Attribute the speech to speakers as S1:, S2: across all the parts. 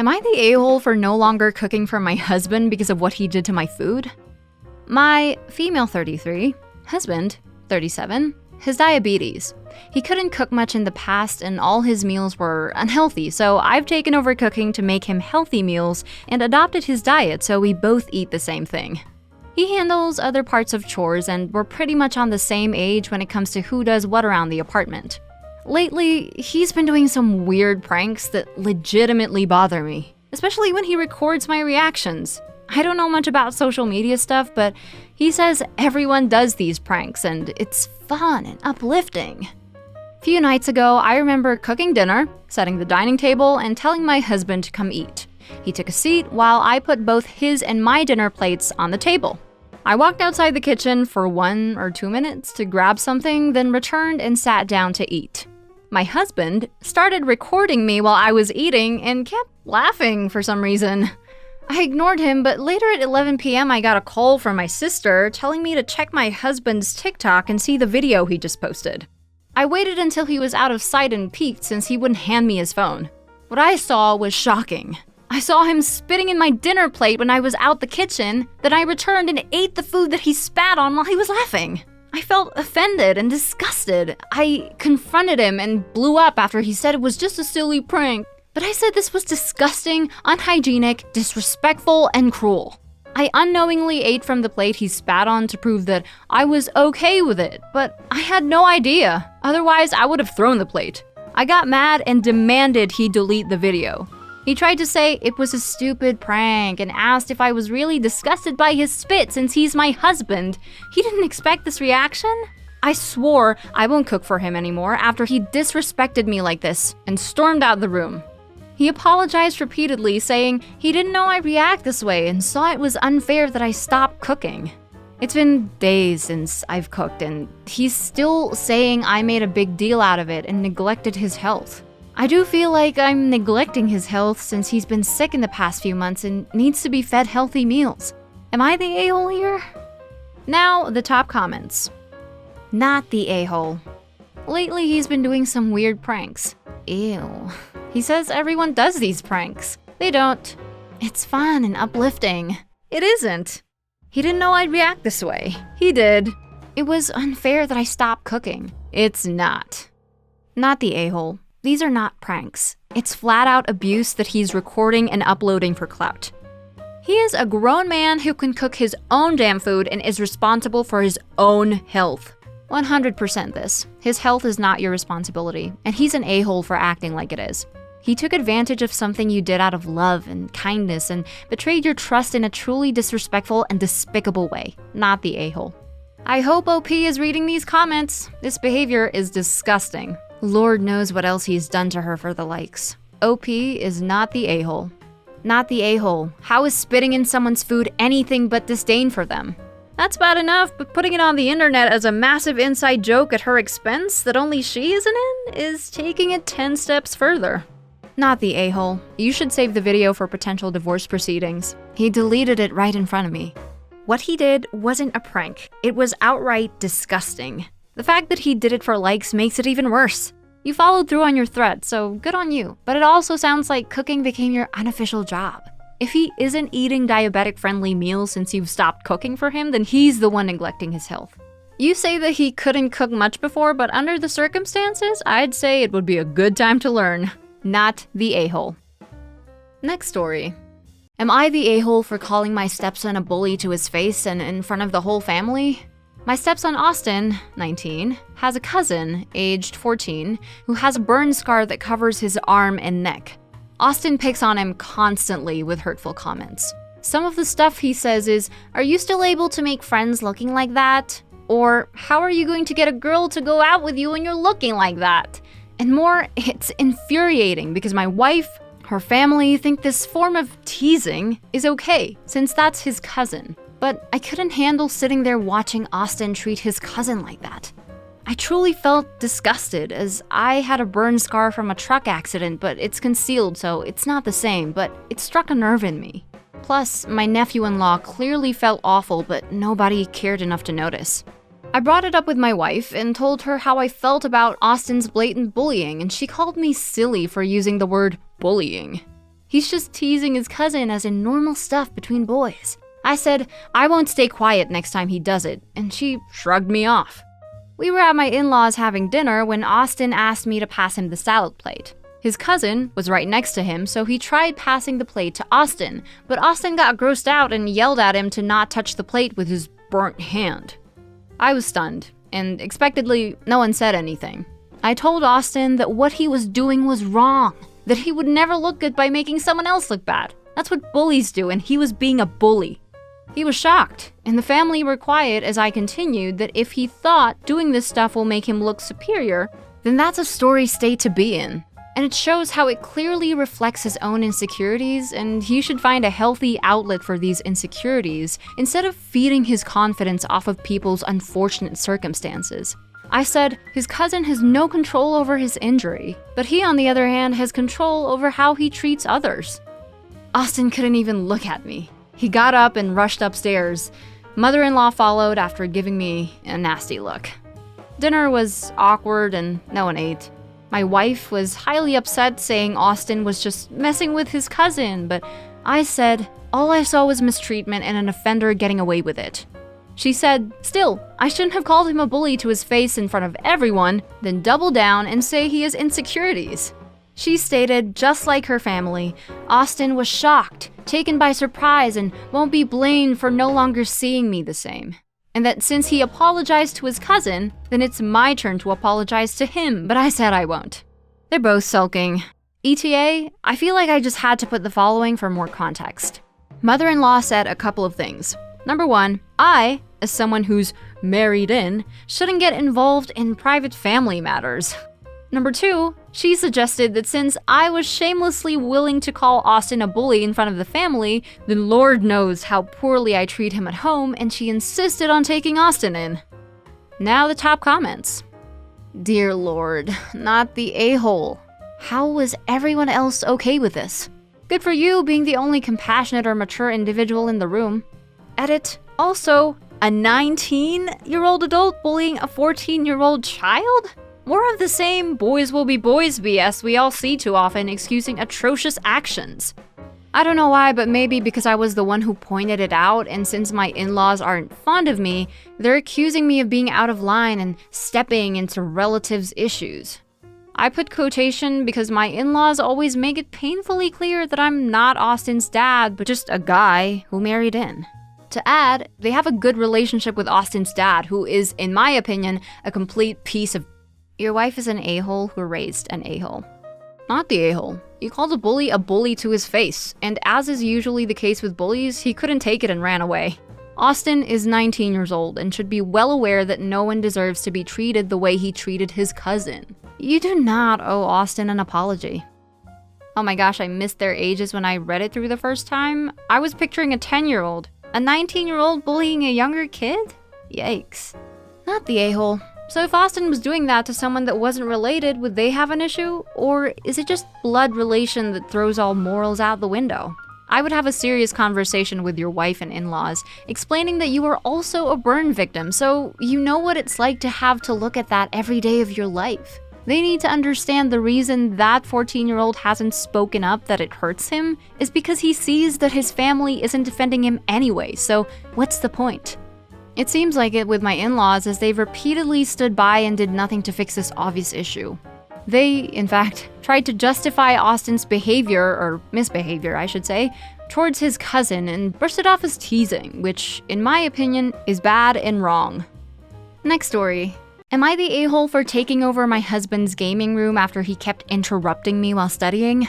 S1: Am I the a-hole for no longer cooking for my husband because of what he did to my food? My female 33, husband 37, has diabetes. He couldn't cook much in the past and all his meals were unhealthy, so I've taken over cooking to make him healthy meals and adopted his diet so we both eat the same thing. He handles other parts of chores and we're pretty much on the same age when it comes to who does what around the apartment. Lately, he's been doing some weird pranks that legitimately bother me, especially when he records my reactions. I don't know much about social media stuff, but he says everyone does these pranks and it's fun and uplifting. A few nights ago, I remember cooking dinner, setting the dining table, and telling my husband to come eat. He took a seat while I put both his and my dinner plates on the table. I walked outside the kitchen for 1 or 2 minutes to grab something, then returned and sat down to eat. My husband started recording me while I was eating and kept laughing for some reason. I ignored him, but later at 11 p.m. I got a call from my sister telling me to check my husband's TikTok and see the video he just posted. I waited until he was out of sight and peeked since he wouldn't hand me his phone. What I saw was shocking. I saw him spitting in my dinner plate when I was out the kitchen, then I returned and ate the food that he spat on while he was laughing. I felt offended and disgusted. I confronted him and blew up after he said it was just a silly prank. But I said this was disgusting, unhygienic, disrespectful, and cruel. I unknowingly ate from the plate he spat on to prove that I was okay with it, but I had no idea. Otherwise, I would have thrown the plate. I got mad and demanded he delete the video. He tried to say it was a stupid prank and asked if I was really disgusted by his spit since he's my husband. He didn't expect this reaction. I swore I won't cook for him anymore after he disrespected me like this and stormed out the room. He apologized repeatedly, saying he didn't know I'd react this way and saw it was unfair that I stopped cooking. It's been days since I've cooked and he's still saying I made a big deal out of it and neglected his health. I do feel like I'm neglecting his health since he's been sick in the past few months and needs to be fed healthy meals. Am I the a-hole here? Now, the top comments. Not the a-hole. Lately, he's been doing some weird pranks. Ew. He says everyone does these pranks. They don't. It's fun and uplifting. It isn't. He didn't know I'd react this way. He did. It was unfair that I stopped cooking. It's not. Not the a-hole. These are not pranks. It's flat-out abuse that he's recording and uploading for clout. He is a grown man who can cook his own damn food and is responsible for his own health. 100% this. His health is not your responsibility, and he's an a-hole for acting like it is. He took advantage of something you did out of love and kindness and betrayed your trust in a truly disrespectful and despicable way. Not the a-hole. I hope OP is reading these comments. This behavior is disgusting. Lord knows what else he's done to her for the likes. OP is not the a-hole. Not the a-hole. How is spitting in someone's food anything but disdain for them? That's bad enough, but putting it on the internet as a massive inside joke at her expense that only she isn't in is taking it 10 steps further. Not the a-hole. You should save the video for potential divorce proceedings. He deleted it right in front of me. What he did wasn't a prank. It was outright disgusting. The fact that he did it for likes makes it even worse. You followed through on your threat, so good on you. But it also sounds like cooking became your unofficial job. If he isn't eating diabetic-friendly meals since you've stopped cooking for him, then he's the one neglecting his health. You say that he couldn't cook much before, but under the circumstances, I'd say it would be a good time to learn. Not the a-hole. Next story. Am I the a-hole for calling my stepson a bully to his face and in front of the whole family? My stepson Austin, 19, has a cousin, aged 14, who has a burn scar that covers his arm and neck. Austin picks on him constantly with hurtful comments. Some of the stuff he says is, "Are you still able to make friends looking like that?" Or, "How are you going to get a girl to go out with you when you're looking like that?" And more, it's infuriating because my wife, her family think this form of teasing is okay, since that's his cousin. But I couldn't handle sitting there watching Austin treat his cousin like that. I truly felt disgusted as I had a burn scar from a truck accident, but it's concealed, so it's not the same, but it struck a nerve in me. Plus, my nephew-in-law clearly felt awful, but nobody cared enough to notice. I brought it up with my wife and told her how I felt about Austin's blatant bullying, and she called me silly for using the word bullying. He's just teasing his cousin as in normal stuff between boys. I said, I won't stay quiet next time he does it, and she shrugged me off. We were at my in-laws having dinner when Austin asked me to pass him the salad plate. His cousin was right next to him, so he tried passing the plate to Austin, but Austin got grossed out and yelled at him to not touch the plate with his burnt hand. I was stunned, and expectedly, no one said anything. I told Austin that what he was doing was wrong, that he would never look good by making someone else look bad. That's what bullies do, and he was being a bully. He was shocked, and the family were quiet as I continued that if he thought doing this stuff will make him look superior, then that's a sorry state to be in. And it shows how it clearly reflects his own insecurities, and he should find a healthy outlet for these insecurities instead of feeding his confidence off of people's unfortunate circumstances. I said, his cousin has no control over his injury, but he, on the other hand, has control over how he treats others. Austin couldn't even look at me. He got up and rushed upstairs. Mother-in-law followed after giving me a nasty look. Dinner was awkward and no one ate. My wife was highly upset, saying Austin was just messing with his cousin, but I said, all I saw was mistreatment and an offender getting away with it. She said, still, I shouldn't have called him a bully to his face in front of everyone, then double down and say he has insecurities. She stated, just like her family, Austin was shocked, taken by surprise, and won't be blamed for no longer seeing me the same. And that since he apologized to his cousin, then it's my turn to apologize to him, but I said I won't. They're both sulking. ETA, I feel like I just had to put the following for more context. Mother-in-law said a couple of things. Number one, I, as someone who's married in, shouldn't get involved in private family matters. Number two, she suggested that since I was shamelessly willing to call Austin a bully in front of the family, then Lord knows how poorly I treat him at home, and she insisted on taking Austin in. Now the top comments. Dear Lord, not the a-hole. How was everyone else okay with this? Good for you being the only compassionate or mature individual in the room. Edit. Also, a 19-year-old adult bullying a 14-year-old child? More of the same boys will be boys BS we all see too often, excusing atrocious actions. I don't know why, but maybe because I was the one who pointed it out, and since my in-laws aren't fond of me, they're accusing me of being out of line and stepping into relatives' issues. I put quotation because my in-laws always make it painfully clear that I'm not Austin's dad, but just a guy who married in. To add, they have a good relationship with Austin's dad, who is, in my opinion, a complete piece of... Your wife is an a-hole who raised an a-hole. Not the a-hole. You called a bully to his face, and as is usually the case with bullies, he couldn't take it and ran away. Austin is 19 years old and should be well aware that no one deserves to be treated the way he treated his cousin. You do not owe Austin an apology. Oh my gosh, I missed their ages when I read it through the first time. I was picturing a 10-year-old. A 19-year-old bullying a younger kid? Yikes. Not the a-hole. So if Austin was doing that to someone that wasn't related, would they have an issue? Or is it just blood relation that throws all morals out the window? I would have a serious conversation with your wife and in-laws, explaining that you are also a burn victim, so you know what it's like to have to look at that every day of your life. They need to understand the reason that 14-year-old hasn't spoken up that it hurts him is because he sees that his family isn't defending him anyway, so what's the point? It seems like it with my in-laws, as they've repeatedly stood by and did nothing to fix this obvious issue. They, in fact, tried to justify Austin's behavior, or misbehavior I should say, towards his cousin and brushed it off as teasing, which, in my opinion, is bad and wrong. Next story. Am I the a-hole for taking over my husband's gaming room after he kept interrupting me while studying?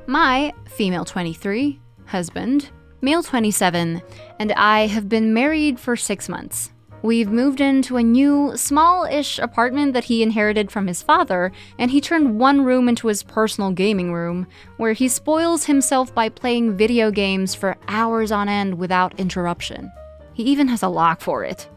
S1: My, female 23, husband, male 27, and I have been married for 6 months. We've moved into a new, small-ish apartment that he inherited from his father, and he turned one room into his personal gaming room, where he spoils himself by playing video games for hours on end without interruption. He even has a lock for it.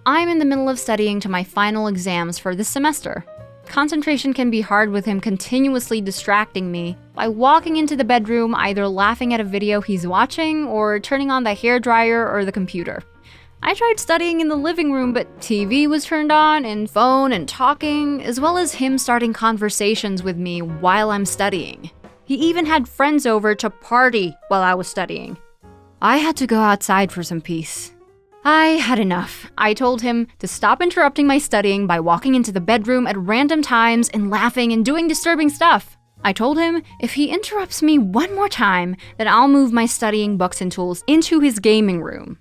S1: I'm in the middle of studying to my final exams for this semester. Concentration can be hard with him continuously distracting me by walking into the bedroom, either laughing at a video he's watching or turning on the hairdryer or the computer. I tried studying in the living room, but TV was turned on and phone and talking, as well as him starting conversations with me while I'm studying. He even had friends over to party while I was studying. I had to go outside for some peace. I had enough. I told him to stop interrupting my studying by walking into the bedroom at random times and laughing and doing disturbing stuff. I told him if he interrupts me one more time, then I'll move my studying books and tools into his gaming room.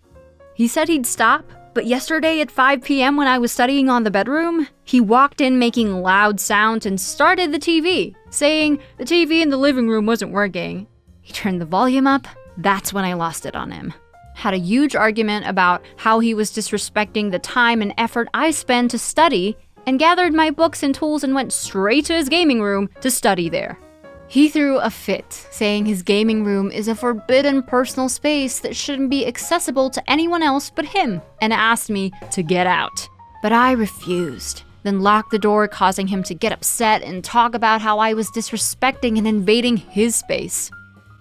S1: He said he'd stop, but yesterday at 5 p.m. when I was studying on the bedroom, he walked in making loud sounds and started the TV, saying the TV in the living room wasn't working. He turned the volume up. That's when I lost it on him. Had a huge argument about how he was disrespecting the time and effort I spend to study, and gathered my books and tools and went straight to his gaming room to study there. He threw a fit, saying his gaming room is a forbidden personal space that shouldn't be accessible to anyone else but him, and asked me to get out. But I refused, then locked the door, causing him to get upset and talk about how I was disrespecting and invading his space.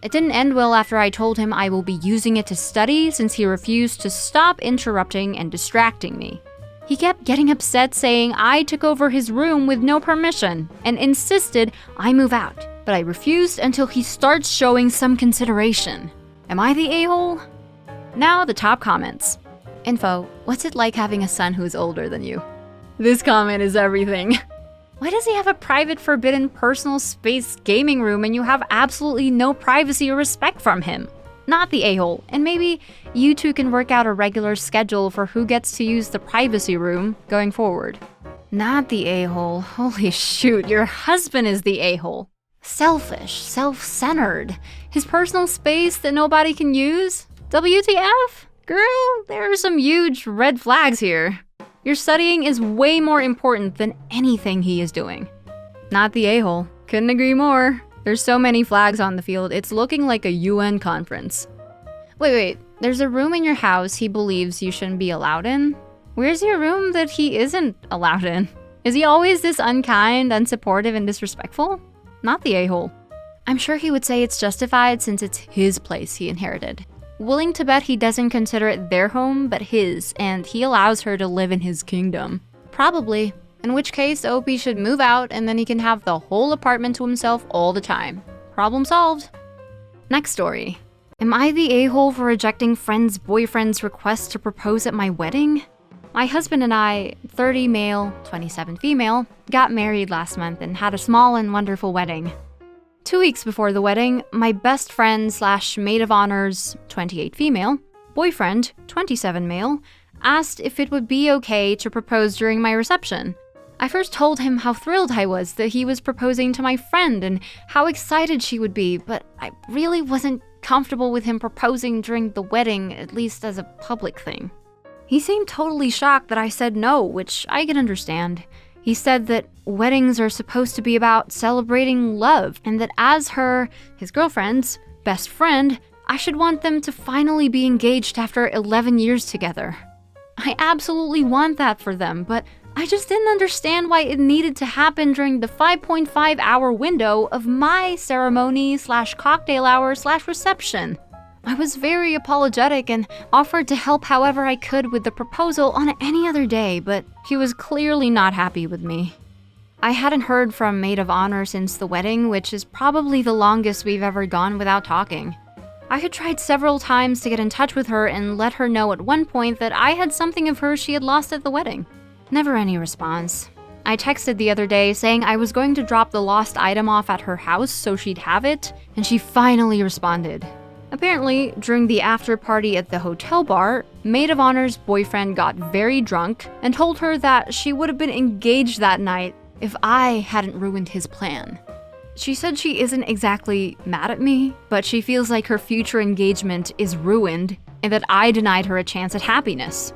S1: It didn't end well after I told him I will be using it to study since he refused to stop interrupting and distracting me. He kept getting upset, saying I took over his room with no permission and insisted I move out, but I refused until he starts showing some consideration. Am I the a-hole? Now the top comments. Info, what's it like having a son who's older than you? This comment is everything. Why does he have a private, forbidden, personal space gaming room and you have absolutely no privacy or respect from him? Not the a-hole, and maybe you two can work out a regular schedule for who gets to use the privacy room going forward. Not the a-hole. Holy shoot, your husband is the a-hole. Selfish, self-centered. His personal space that nobody can use? WTF? Girl, there are some huge red flags here. Your studying is way more important than anything he is doing. Not the a-hole. Couldn't agree more. There's so many flags on the field, it's looking like a UN conference. Wait, there's a room in your house he believes you shouldn't be allowed in? Where's your room that he isn't allowed in? Is he always this unkind, unsupportive, and disrespectful? Not the a-hole. I'm sure he would say it's justified since it's his place he inherited. Willing to bet he doesn't consider it their home, but his, and he allows her to live in his kingdom. Probably. In which case, OP should move out and then he can have the whole apartment to himself all the time. Problem solved. Next story. Am I the a-hole for rejecting friends' boyfriend's request to propose at my wedding? My husband and I, 30 male, 27 female, got married last month and had a small and wonderful wedding. 2 weeks before the wedding, my best friend / maid of honors, 28 female, boyfriend, 27 male, asked if it would be okay to propose during my reception. I first told him how thrilled I was that he was proposing to my friend and how excited she would be, but I really wasn't comfortable with him proposing during the wedding, at least as a public thing. He seemed totally shocked that I said no, which I can understand. He said that weddings are supposed to be about celebrating love, and that as his girlfriend's, best friend, I should want them to finally be engaged after 11 years together. I absolutely want that for them, but I just didn't understand why it needed to happen during the 5.5-hour window of my ceremony / cocktail hour / reception. I was very apologetic and offered to help however I could with the proposal on any other day, but he was clearly not happy with me. I hadn't heard from maid of honor since the wedding, which is probably the longest we've ever gone without talking. I had tried several times to get in touch with her and let her know at one point that I had something of hers she had lost at the wedding. Never any response. I texted the other day saying I was going to drop the lost item off at her house so she'd have it, and she finally responded. Apparently, during the after party at the hotel bar, maid of honor's boyfriend got very drunk and told her that she would have been engaged that night if I hadn't ruined his plan. She said she isn't exactly mad at me, but she feels like her future engagement is ruined and that I denied her a chance at happiness.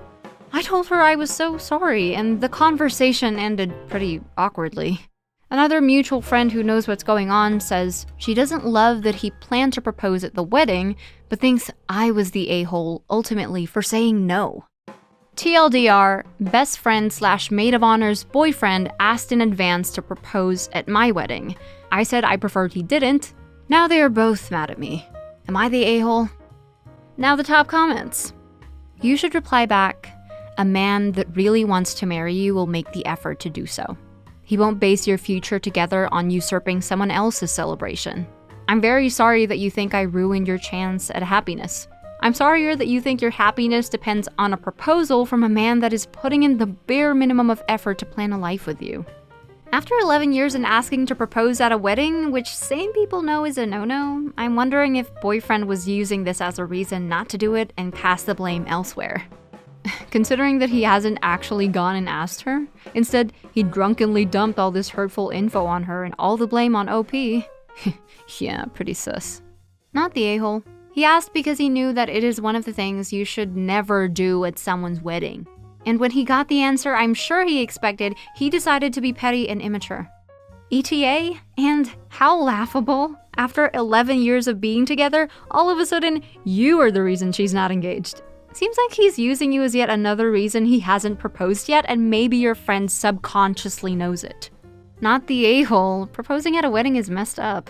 S1: I told her I was so sorry, and the conversation ended pretty awkwardly. Another mutual friend who knows what's going on says she doesn't love that he planned to propose at the wedding, but thinks I was the a-hole ultimately for saying no. TLDR, best friend / maid of honor's boyfriend asked in advance to propose at my wedding. I said I preferred he didn't. Now they are both mad at me. Am I the a-hole? Now the top comments. You should reply back, a man that really wants to marry you will make the effort to do so. He won't base your future together on usurping someone else's celebration. I'm very sorry that you think I ruined your chance at happiness. I'm sorrier that you think your happiness depends on a proposal from a man that is putting in the bare minimum of effort to plan a life with you. After 11 years and asking to propose at a wedding, which sane people know is a no-no, I'm wondering if boyfriend was using this as a reason not to do it and cast the blame elsewhere. Considering that he hasn't actually gone and asked her, instead he drunkenly dumped all this hurtful info on her and all the blame on OP. Yeah, pretty sus. Not the a-hole. He asked because he knew that it is one of the things you should never do at someone's wedding. And when he got the answer I'm sure he expected, he decided to be petty and immature. ETA? And how laughable. After 11 years of being together, all of a sudden, you are the reason she's not engaged. Seems like he's using you as yet another reason he hasn't proposed yet, and maybe your friend subconsciously knows it. Not the a-hole. Proposing at a wedding is messed up.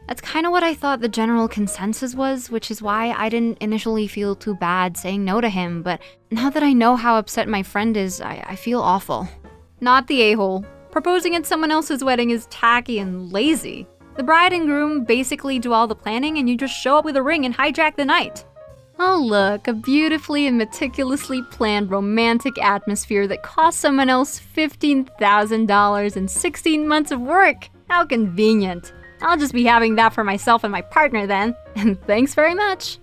S1: That's kind of what I thought the general consensus was, which is why I didn't initially feel too bad saying no to him, but now that I know how upset my friend is, I feel awful. Not the a-hole. Proposing at someone else's wedding is tacky and lazy. The bride and groom basically do all the planning and you just show up with a ring and hijack the night. Oh look, a beautifully and meticulously planned romantic atmosphere that cost someone else $15,000 and 16 months of work. How convenient. I'll just be having that for myself and my partner then. And thanks very much.